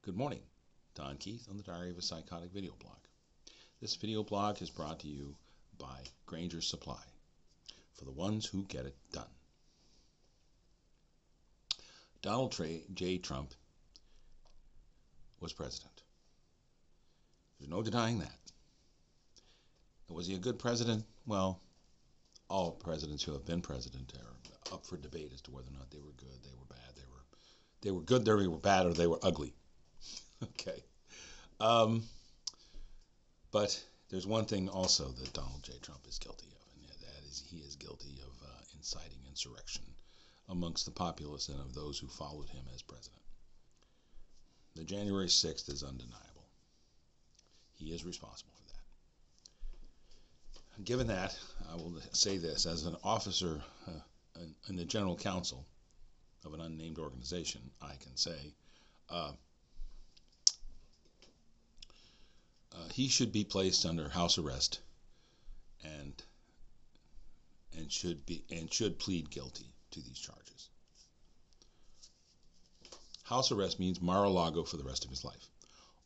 Good morning. Don Keith on the Diary of a Psychotic video blog. This video blog is brought to you by Granger's Supply, for the ones who get it done. Donald J. Trump was president. There's no denying that. Was he a good president? Well, all presidents who have been president are up for debate as to whether or not they were good, they were bad, they were good, they were bad, or they were ugly. Okay. But there's one thing also that Donald J. Trump is guilty of, and that is he is guilty of inciting insurrection amongst the populace and of those who followed him as president. The January 6th is undeniable. He is responsible for that. Given that, I will say this. As an officer in the general counsel of an unnamed organization, I can say he should be placed under house arrest and should plead guilty to these charges. House arrest means Mar-a-Lago for the rest of his life.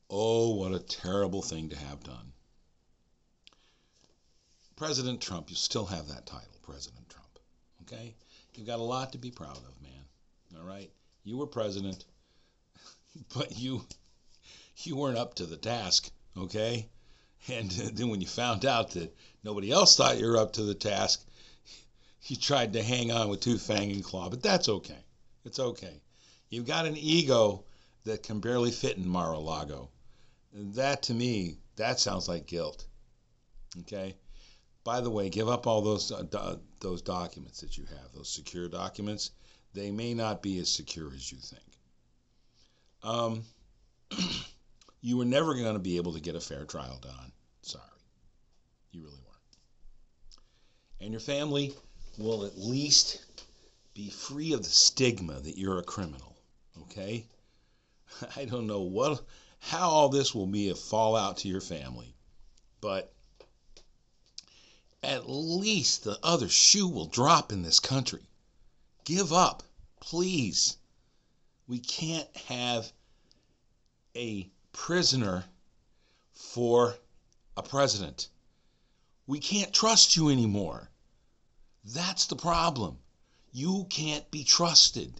Oh, what a terrible thing to have done. President Trump, you still have that title, President Trump. Okay? You've got a lot to be proud of, man. All right? You were president, but you weren't up to the task. Okay? And then when you found out that nobody else thought you were up to the task, you tried to hang on with tooth, fang, and claw. But that's okay. It's okay. You've got an ego that can barely fit in Mar-a-Lago. That, to me, that sounds like guilt. Okay? By the way, give up all those documents that you have, those secure documents. They may not be as secure as you think. You were never going to be able to get a fair trial, Don. Sorry. You really weren't. And your family will at least be free of the stigma that you're a criminal. Okay? I don't know how all this will be a fallout to your family, but at least the other shoe will drop in this country. Give up, please. We can't have a prisoner for a president. We can't trust you anymore. That's the problem. You can't be trusted.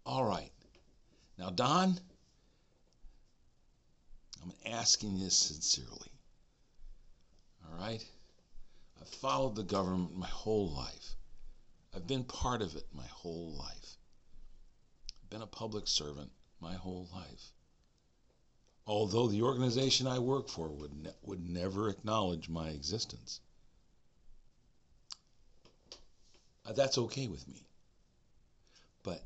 All right. Now, Don, I'm asking this sincerely. All right? I've followed the government my whole life. I've been part of it my whole life. I've been a public servant my whole life. Although the organization I work for would never acknowledge my existence. That's okay with me. But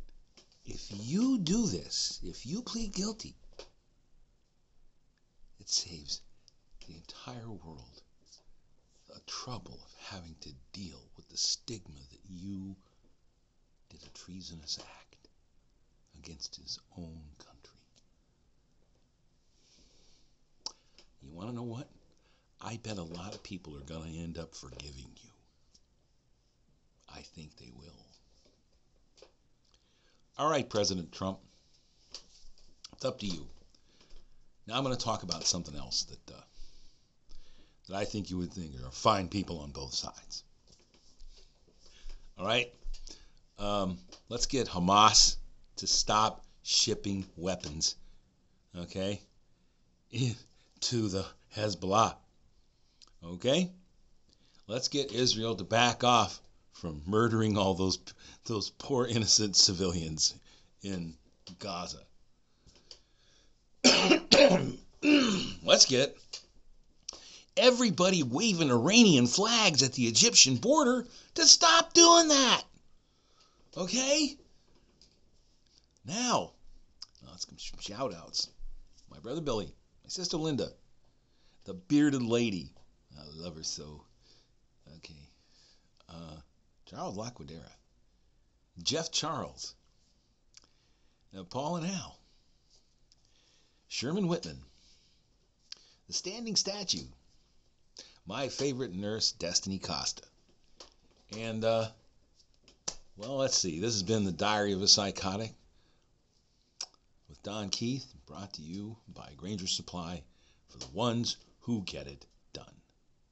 if you do this, if you plead guilty, it saves the entire world the trouble of having to deal with the stigma that you did a treasonous act against his own country. You want to know what? I bet a lot of people are going to end up forgiving you. I think they will. All right, President Trump. It's up to you. Now I'm going to talk about something else that I think you would think are fine people on both sides. All right? Let's get Hamas to stop shipping weapons, okay, to the Hezbollah. Okay? Let's get Israel to back off from murdering all those poor innocent civilians in Gaza. Let's get everybody waving Iranian flags at the Egyptian border to stop doing that. Okay? Now, let's give some shout outs. My brother Billy, my sister Linda, the bearded lady. I love her so. Okay. Charles Laquadera, Jeff Charles, Paul and Al, Sherman Whitman, the Standing Statue, my favorite nurse, Destiny Costa. And, well, let's see. This has been the Diary of a Psychotic with Don Keith, brought to you by Granger Supply for the ones who get it.